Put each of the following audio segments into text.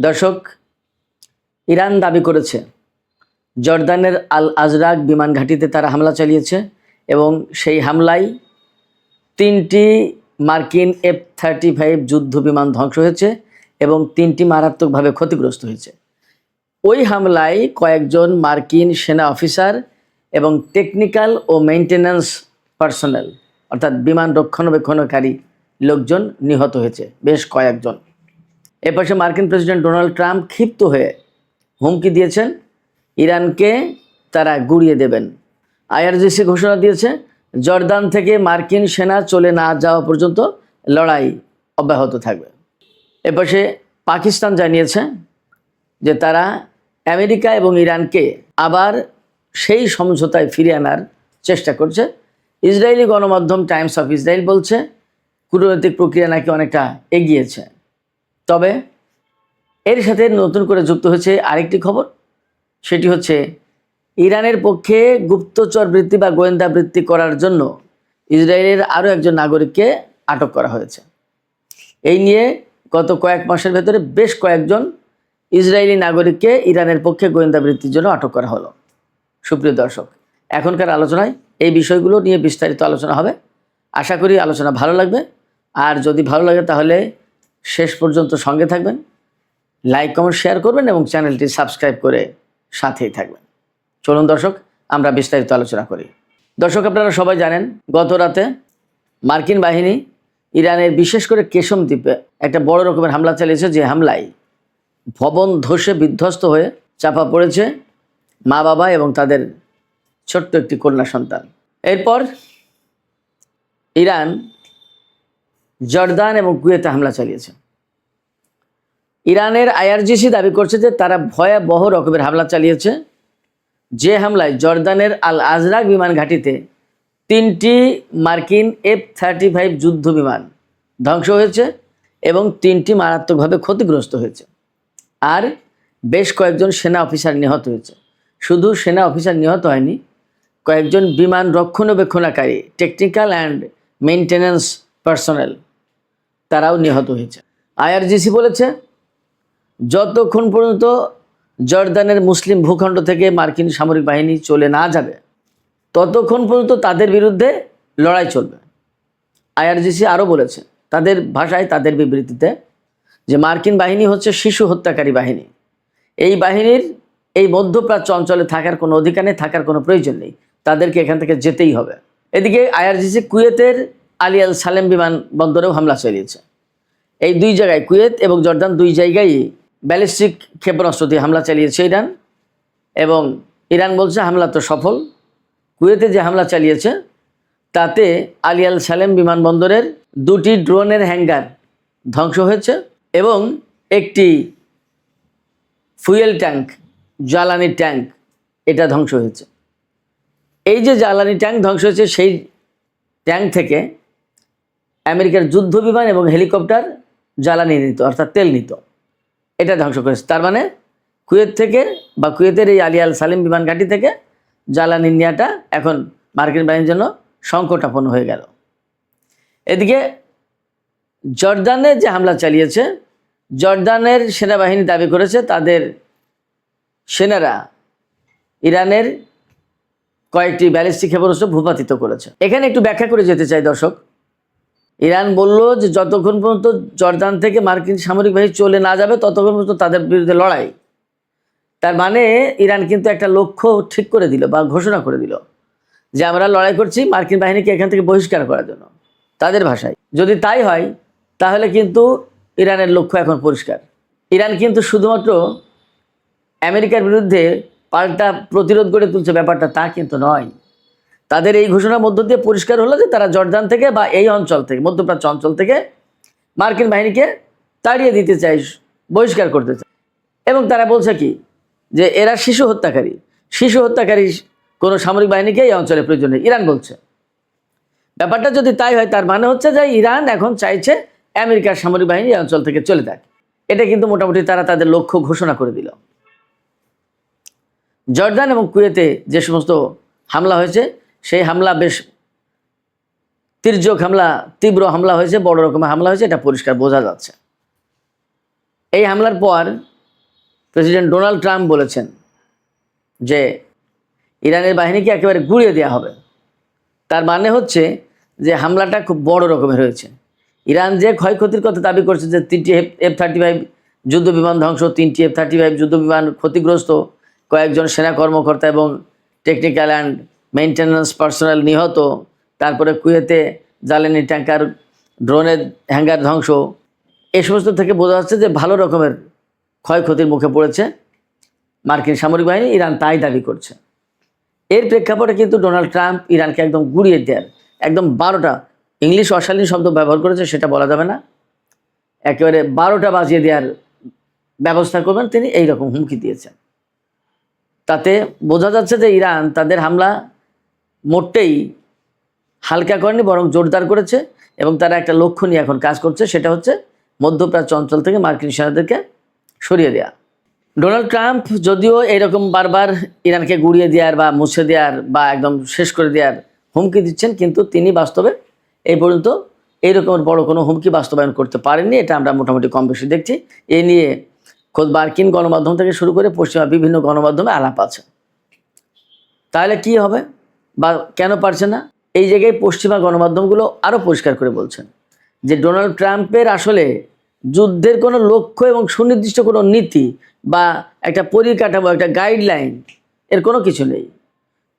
দর্শক, ইরান দাবি করেছে জর্দানের আল আজরাক বিমান ঘাঁটিতে তারা হামলা চালিয়েছে এবং সেই হামলায় 3টি মার্কিন F-35 যুদ্ধ বিমান ধ্বংস হয়েছে এবং 3টি মারাত্মকভাবে ক্ষতিগ্রস্ত হয়েছে। ওই হামলায় কয়েকজন মার্কিন সেনা অফিসার এবং টেকনিক্যাল ও মেইনটেন্যান্স পার্সোনেল অর্থাৎ বিমান রক্ষণাবেক্ষণকারী লোকজন নিহত হয়েছে, বেশ কয়েকজন। এপাশে মার্কিন প্রেসিডেন্ট ডোনাল্ড ট্রাম্প ক্ষিপ্ত হয়ে হুমকি দিয়েছেন ইরানকে তারা গুঁড়িয়ে দেবেন। আইআরজিসি ঘোষণা দিয়েছে জর্দান থেকে মার্কিন সেনা চলে না যাওয়া পর্যন্ত লড়াই অব্যাহত থাকবে। এপাশে পাকিস্তান জানিয়েছে যে তারা আমেরিকা এবং ইরানকে আবার সেই সমঝোতায় ফিরিয়ে আনার চেষ্টা করছে। ইসরায়েলি গণমাধ্যম টাইমস অফ ইসরায়েল বলছে কূটনৈতিক প্রক্রিয়া নাকি অনেকটা এগিয়েছে। তবে এর সাথে নতুন করে যুক্ত হয়েছে আরেকটি খবর, সেটি হচ্ছে ইরানের পক্ষে গুপ্তচর বৃত্তি বা গোয়েন্দা বৃত্তি করার জন্য ইসরায়েলের আরও একজন নাগরিককে আটক করা হয়েছে। এই নিয়ে গত কয়েক মাসের ভেতরে বেশ কয়েকজন ইসরায়েলি নাগরিককে ইরানের পক্ষে গোয়েন্দা বৃত্তির জন্য আটক করা হলো। সুপ্রিয় দর্শক, এখনকার আলোচনায় এই বিষয়গুলো নিয়ে বিস্তারিত আলোচনা হবে। আশা করি আলোচনা ভালো লাগবে। আর যদি ভালো লাগে তাহলে শেষ পর্যন্ত সঙ্গে থাকবেন, লাইক কমেন্ট শেয়ার করবেন এবং চ্যানেলটি সাবস্ক্রাইব করে সাথেই থাকবেন। চলুন দর্শক, আমরা বিস্তারিত আলোচনা করি। দর্শক, আপনারা সবাই জানেন গত রাতে মার্কিন বাহিনী ইরানের বিশেষ করে কেশম দ্বীপে একটা বড় রকমের হামলা চালিয়েছে, যে হামলায় ভবন ধসে বিধ্বস্ত হয়ে চাপা পড়েছে মা বাবা এবং তাদের ছোট্ট একটি কন্যা সন্তান। এরপর ইরান জর্দান এবং কুয়েতে হামলা চালিয়েছে। ইরানের আইআরজিসি দাবি করছে যে তারা ভয়াবহ রকমের হামলা চালিয়েছে, যে হামলায় জর্দানের আল আজরাক বিমান ঘাঁটিতে 3টি মার্কিন F-35 যুদ্ধ বিমান ধ্বংস হয়েছে এবং 3টি মারাত্মকভাবে ক্ষতিগ্রস্ত হয়েছে। আর বেশ কয়েকজন সেনা অফিসার নিহত হয়েছে। শুধু সেনা অফিসার নিহত হয়নি, কয়েকজন বিমান রক্ষণাবেক্ষণকারী টেকনিক্যাল অ্যান্ড মেইনটেন্যান্স পার্সোনেল তারাও নিহত হয়েছে। আইআরজিসি বলেছে যতক্ষণ পর্যন্ত জর্দানের মুসলিম ভূখণ্ড থেকে মার্কিন সামরিক বাহিনী চলে না যাবে ততক্ষণ পর্যন্ত তাদের বিরুদ্ধে লড়াই চলবে। আইআরজিসি আরও বলেছে তাদের ভাষায়, তাদের বিবৃতিতে, যে মার্কিন বাহিনী হচ্ছে শিশু হত্যাকারী বাহিনী। এই বাহিনীর এই মধ্যপ্রাচ্য অঞ্চলে থাকার কোনো অধিকার নেই, থাকার কোনো প্রয়োজন নেই, তাদেরকে এখান থেকে যেতেই হবে। এদিকে আইআরজিসি কুয়েতের আলী আল সালেম বিমান বন্দরেও হামলা চালিয়েছে। এই দুই জায়গায়, কুয়েত এবং জর্দান, দুই জায়গায় ব্যালিস্টিক ক্ষেপণাস্ত্র দিয়ে হামলা চালিয়েছে ইরান, এবং ইরান বলছে হামলা তো সফল। কুয়েতে যে হামলা চালিয়েছে তাতে আলী আল সালেম বিমানবন্দরের 2টি ড্রোনের হ্যাঙ্গার ধ্বংস হয়েছে এবং একটি ফুয়েল ট্যাঙ্ক, জ্বালানি ট্যাঙ্ক, এটা ধ্বংস হয়েছে। এই যে জ্বালানি ট্যাঙ্ক ধ্বংস হয়েছে, সেই ট্যাঙ্ক থেকে আমেরিকার যুদ্ধ বিমান এবং হেলিকপ্টার জ্বালানি নিত, অর্থাৎ তেল নিত, এটা ধ্বংস করেছে। তার মানে কুয়েত থেকে বা কুয়েতের এই আলী আল সালেম বিমান ঘাঁটি থেকে জ্বালানি নেওয়াটা এখন মার্কিন বাহিনীর জন্য সংকটাপন্ন হয়ে গেল। এদিকে জর্দানে যে হামলা চালিয়েছে, জর্দানের সেনাবাহিনী দাবি করেছে তাদের সেনারা ইরানের কয়েকটি ব্যালিস্টিক ক্ষেপণাস্ত্র ভূপাতিত করেছে। এখানে একটু ব্যাখ্যা করে যেতে চাই দর্শক। ইরান বলল যে যতক্ষণ পর্যন্ত জর্দান থেকে মার্কিন সামরিক বাহিনী চলে না যাবে ততক্ষণ পর্যন্ত তাদের বিরুদ্ধে লড়াই। তার মানে ইরান কিন্তু একটা লক্ষ্য ঠিক করে দিল বা ঘোষণা করে দিল যে আমরা লড়াই করছি মার্কিন বাহিনীকে এখান থেকে বহিষ্কার করার জন্য, তাদের ভাষায়। যদি তাই হয় তাহলে কিন্তু ইরানের লক্ষ্য এখন পরিষ্কার। ইরান কিন্তু শুধুমাত্র আমেরিকার বিরুদ্ধে পাল্টা প্রতিরোধ গড়ে তুলছে, ব্যাপারটা তা কিন্তু নয়। তাদের এই ঘোষণার মধ্য দিয়ে পরিষ্কার হলো যে তারা জর্দান থেকে বা এই অঞ্চল থেকে, মধ্যপ্রাচ্য অঞ্চল থেকে মার্কিন বাহিনীকে তাড়িয়ে দিতে চায়, বহিষ্কার করতে চায়। এবং তারা বলছে কি, যে এরা শিশু হত্যাকারী কোনো সামরিক বাহিনীকে এই অঞ্চলে প্রয়োজন নেই, ইরান বলছে। ব্যাপারটা যদি তাই হয় তার মানে হচ্ছে যে ইরান এখন চাইছে আমেরিকার সামরিক বাহিনী এই অঞ্চল থেকে চলে যাক। এটা কিন্তু মোটামুটি তারা তাদের লক্ষ্য ঘোষণা করে দিল। জর্দান এবং কুয়েতে যে সমস্ত হামলা হয়েছে, সেই হামলা বেশ তির্যক হামলা, তীব্র হামলা হয়েছে, বড় রকমের হামলা হয়েছে, এটা পরিষ্কার বোঝা যাচ্ছে। এই হামলার পর প্রেসিডেন্ট ডোনাল্ড ট্রাম্প বলেছেন যে ইরানের বাহিনীকে একেবারে গুঁড়িয়ে দেওয়া হবে। তার মানে হচ্ছে যে হামলাটা খুব বড় রকমের হয়েছে। ইরান যে ক্ষয়ক্ষতির কথা দাবি করছে, যে 3টি F-35 যুদ্ধ বিমান ধ্বংস, 3টি F-35 যুদ্ধ বিমান ক্ষতিগ্রস্ত, কয়েকজন সেনা কর্মকর্তা এবং টেকনিক্যাল অ্যান্ড মেইনটেন্যান্স পার্সোনাল নিহত, তারপরে কুয়েতে জ্বালানি ট্যাঙ্কার, ড্রোনের হ্যাঙ্গার ধ্বংস, এই সমস্ত থেকে বোঝা যাচ্ছে যে ভালো রকমের ক্ষয়ক্ষতির মুখে পড়েছে মার্কিন সামরিক বাহিনী। ইরান তাই দাবি করছে। এর প্রেক্ষাপটে কিন্তু ডোনাল্ড ট্রাম্প ইরানকে একদম গুঁড়িয়ে দেয়ার, একদম 12টা, ইংলিশ অশালীন শব্দ ব্যবহার করেছে, সেটা বলা যাবে না, একেবারে 12টা বাজিয়ে দেওয়ার ব্যবস্থা করবেন তিনি, এই রকম হুমকি দিয়েছেন। তাতে বোঝা যাচ্ছে যে ইরান তাদের হামলা মোটেই হালকা করেনি, বরং জোরদার করেছে এবং তারা একটা লক্ষ্য নিয়ে এখন কাজ করছে, সেটা হচ্ছে মধ্যপ্রাচ্য অঞ্চল থেকে মার্কিন সেনাদেরকে সরিয়ে দেওয়া। ডোনাল্ড ট্রাম্প যদিও এরকম বারবার ইরানকে গুঁড়িয়ে দেওয়ার বা মুছে দেওয়ার বা একদম শেষ করে দেওয়ার হুমকি দিচ্ছেন, কিন্তু তিনি বাস্তবে এই পর্যন্ত এইরকমের বড় কোনো হুমকি বাস্তবায়ন করতে পারেননি। এটা আমরা মোটামুটি কম বেশি দেখছি। এ নিয়ে খোদ মার্কিন গণমাধ্যম থেকে শুরু করে পশ্চিমা বিভিন্ন গণমাধ্যমে আলাপ আছে। তাহলে কি হবে বা কেন পারছে না? এই জায়গায় পশ্চিমা গণমাধ্যমগুলো আরও পরিষ্কার করে বলছেন যে ডোনাল্ড ট্রাম্পের আসলে যুদ্ধের কোনো লক্ষ্য এবং সুনির্দিষ্ট কোনো নীতি বা একটা পরিকাঠামো, একটা গাইডলাইন, এর কোনো কিছু নেই।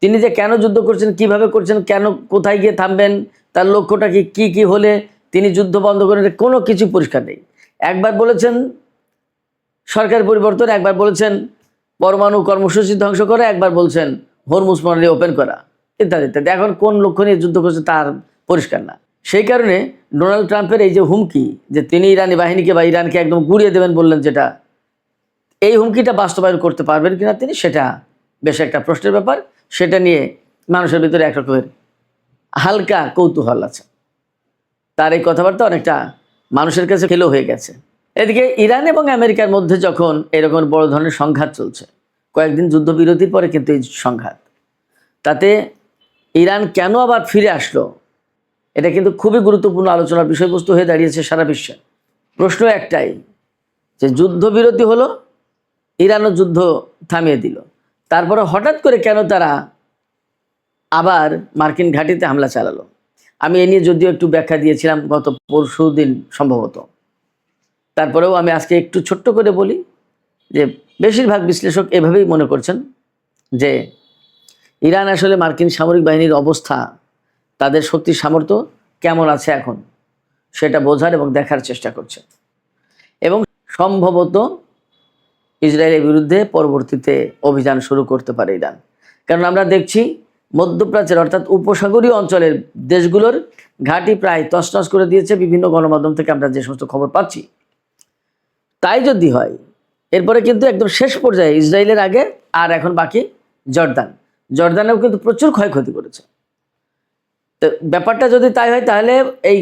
তিনি যে কেন যুদ্ধ করছেন, কিভাবে করছেন, কেন কোথায় গিয়ে থামবেন, তার লক্ষ্যটা কি কি হলে তিনি যুদ্ধ বন্ধ করেন, কোনো কিছু পরিষ্কার নেই। একবার বলেছেন সরকার পরিবর্তন, একবার বলেছেন পরমাণু কর্মসূচি ধ্বংস করা, একবার বলছেন হরমুজ প্রণালী ওপেন করা, ইত্যাদি ইত্যাদি। এখন কোন লক্ষ্য নিয়ে যুদ্ধ করছে তার পরিষ্কার না। সেই কারণে ডোনাল্ড ট্রাম্পের এই যে হুমকি, যে তিনি ইরানি বাহিনীকে বা ইরানকে একদম গুঁড়িয়ে দেবেন বললেন, যেটা এই হুমকিটা বাস্তবায়ন করতে পারবেন কিনা তিনি, সেটা বেশ একটা প্রশ্নের ব্যাপার। সেটা নিয়ে মানুষের ভিতরে এক রকমের হালকা কৌতূহল আছে। তার এই কথাবার্তা অনেকটা মানুষের কাছে খেলো হয়ে গেছে। এদিকে ইরান এবং আমেরিকার মধ্যে যখন এরকম বড় ধরনের সংঘাত চলছে, কয়েকদিন যুদ্ধবিরতির পরে কিন্তু এই সংঘাত, তাতে ইরান কেন আবার ফিরে আসলো, এটা কিন্তু খুবই গুরুত্বপূর্ণ আলোচনার বিষয়বস্তু হয়ে দাঁড়িয়েছে সারা বিশ্বে। প্রশ্ন একটাই, যে যুদ্ধবিরতি হলো, ইরানও যুদ্ধ থামিয়ে দিল, তারপরে হঠাৎ করে কেন তারা আবার মার্কিন ঘাঁটিতে হামলা চালালো? আমি এ নিয়ে যদিও একটু ব্যাখ্যা দিয়েছিলাম গত পরশুদিন সম্ভবত, তারপরেও আমি আজকে একটু ছোট্ট করে বলি যে বেশিরভাগ বিশ্লেষক এভাবেই মনে করছেন যে ইরান আসলে মার্কিন সামরিক বাহিনীর অবস্থা, তাদের শক্তি সামর্থ্য কেমন আছে এখন, সেটা বোঝার এবং দেখার চেষ্টা করছে, এবং সম্ভবত ইসরায়েলের বিরুদ্ধে পরবর্তীতে অভিযান শুরু করতে পারে ইরান। কারণ আমরা দেখছি মধ্যপ্রাচ্যের অর্থাৎ উপসাগরীয় অঞ্চলের দেশগুলোর ঘাঁটি প্রায় তছনছ করে দিয়েছে বিভিন্ন গণমাধ্যম থেকে আমরা যে সমস্ত খবর পাচ্ছি। তাই যদি হয়, এরপরে কিন্তু একদম শেষ পর্যায়ে ইসরায়েলের আগে আর এখন বাকি জর্দান। জর্দানেও কিন্তু প্রচুর ক্ষয়ক্ষতি করেছে। তো ব্যাপারটা যদি তাই হয়, তাহলে এই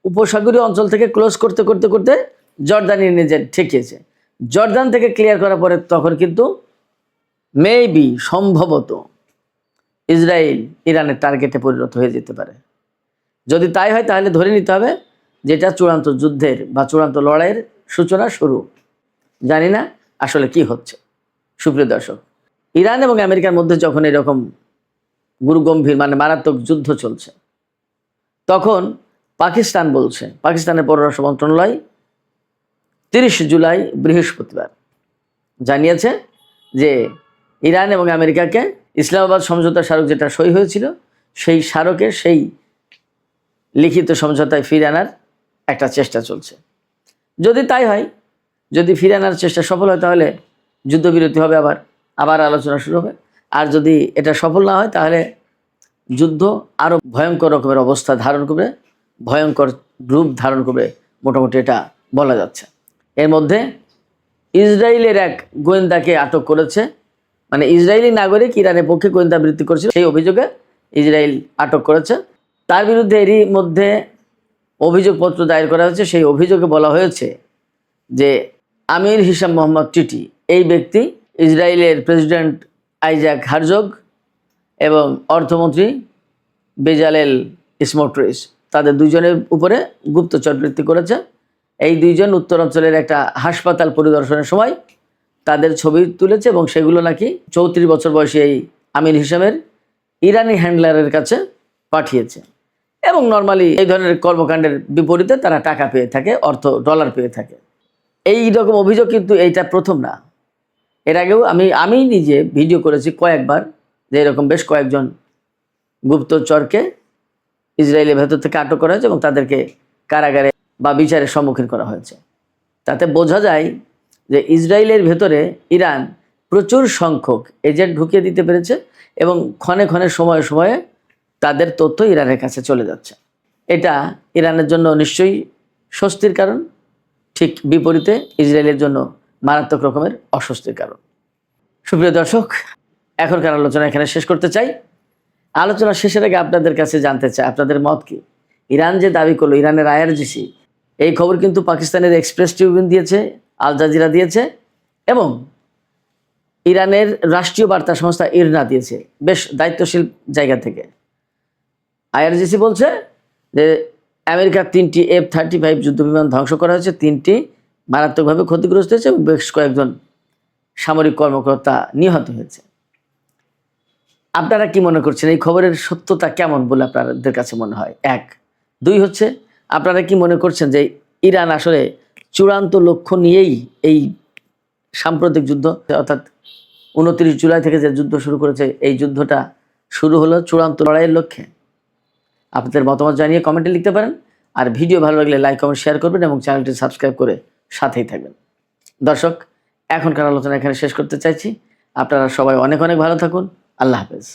উপসাগরীয় অঞ্চল থেকে ক্লোজ করতে করতে করতে জর্দানি নিজে ঠেকিয়েছে। জর্দান থেকে ক্লিয়ার করার পরে তখন কিন্তু মেবি সম্ভবত ইসরায়েল ইরানের টার্গেটে পরিণত হয়ে যেতে পারে। যদি তাই হয়, তাহলে ধরে নিতে হবে যেটা চূড়ান্ত যুদ্ধের বা চূড়ান্ত লড়াইয়ের সূচনা শুরু। জানি না আসলে কি হচ্ছে। সুপ্রিয় দর্শক, ইরান এবং আমেরিকার মধ্যে যখন এরকম গুরুগম্ভীর মানে মারাত্মক যুদ্ধ চলছে, তখন পাকিস্তান বলছে, পাকিস্তানের পররাষ্ট্র মন্ত্রণালয় 30 জুলাই বৃহস্পতিবার জানিয়েছে যে ইরান এবং আমেরিকাকে ইসলামাবাদ সমঝোতা স্মারক যেটা সই হয়েছিল, সেই স্মারকের সেই লিখিত সমঝোতায় ফিরে আনার একটা চেষ্টা চলছে। যদি তাই হয়, যদি ফিরে আনার চেষ্টা সফল হয়, তাহলে যুদ্ধবিরতি হবে, আবার আলোচনা শুরু হবে। আর যদি এটা সফল না হয়, তাহলে যুদ্ধ আরও ভয়ঙ্কর রকমের অবস্থা ধারণ করবে, ভয়ঙ্কর রূপ ধারণ করবে, মোটামুটি এটা বলা যাচ্ছে। এর মধ্যে ইসরায়েলের এক গোয়েন্দাকে আটক করেছে, মানে ইসরায়েলি নাগরিক ইরানের পক্ষে গোয়েন্দা বৃত্তি করেছিল, সেই অভিযোগে ইসরায়েল আটক করেছে। তার বিরুদ্ধে এরই মধ্যে অভিযোগপত্র দায়ের করা হয়েছে। সেই অভিযোগে বলা হয়েছে যে আমির হিসাম মোহাম্মদ টিটি, এই ব্যক্তি ইসরায়েলের প্রেসিডেন্ট আইজাক হারজগ এবং অর্থমন্ত্রী বেজালেল স্মোটরিচ, তাদের দুইজনের উপরে গুপ্তচর বৃত্তি করেছে। এই দুইজন উত্তরাঞ্চলের একটা হাসপাতাল পরিদর্শনের সময় তাদের ছবি তুলেছে এবং সেগুলো নাকি 34 বছর বয়সী এই আমির হিসামের ইরানি হ্যান্ডলারের কাছে পাঠিয়েছে। এবং নর্মালি এই ধরনের কর্মকাণ্ডের বিপরীতে তারা টাকা পেয়ে থাকে, ডলার পেয়ে থাকে। এই রকম অভিযোগ কিন্তু এইটা প্রথম না। এর আগেও আমি নিজে ভিডিও করেছি কয়েকবার যে এরকম বেশ কয়েকজন গুপ্তচরকে ইসরায়েলের ভেতর থেকে আটক করা হয়েছে এবং তাদেরকে কারাগারে বা বিচারের সম্মুখীন করা হয়েছে। তাতে বোঝা যায় যে ইসরায়েলের ভেতরে ইরান প্রচুর সংখ্যক এজেন্ট ঢুকিয়ে দিতে পেরেছে এবং ক্ষণে ক্ষণে সময়ে সময়ে তাদের তথ্য ইরানের কাছে চলে যাচ্ছে। এটা ইরানের জন্য নিশ্চয়ই স্বস্তির কারণ, ঠিক বিপরীতে ইসরায়েলের জন্য মারাত্মক রকমের অস্বস্তির কারণ। সুপ্রিয় দর্শক, এখনকার আলোচনা এখানে শেষ করতে চাই। আলোচনা শেষের আগে আপনাদের কাছে জানতে চাই আপনাদের মত কি। ইরান যে দাবি করলো, ইরানের আইআরজিসি, এই খবর কিন্তু পাকিস্তানের এক্সপ্রেস ট্রিবিউন দিয়েছে, আল জাজিরা দিয়েছে এবং ইরানের রাষ্ট্রীয় বার্তা সংস্থা ইরনা দিয়েছে বেশ দায়িত্বশীল জায়গা থেকে। আইআরজিসি বলছে যে আমেরিকার 3টি F-35 যুদ্ধবিমান ধ্বংস করা হয়েছে, 3টি মারাত্মকভাবে ক্ষতিগ্রস্ত হয়েছে এবং বেশ কয়েকজন সামরিক কর্মকর্তা নিহত হয়েছে। আপনারা কি মনে করছেন, এই খবরের সত্যতা কেমন বলে আপনাদের কাছে মনে হয়? 1, 2 হচ্ছে আপনারা কি মনে করছেন যে ইরান আসলে চূড়ান্ত লক্ষ্য নিয়েই এই সাম্প্রতিক যুদ্ধ, অর্থাৎ 29 জুলাই থেকে যে যুদ্ধ শুরু করেছে, এই যুদ্ধটা শুরু হলো চূড়ান্ত লড়াইয়ের লক্ষ্যে? আপনাদের মতামত জানিয়ে কমেন্টে লিখতে পারেন। আর ভিডিও ভালো লাগলে লাইক, কমেন্ট, শেয়ার করবেন এবং চ্যানেলটি সাবস্ক্রাইব করে সাথেই থাকবেন। দর্শক, এখনকার আলোচনা এখানে শেষ করতে চাইছি। আপনারা সবাই অনেক অনেক ভালো থাকুন। আল্লাহ হাফেজ।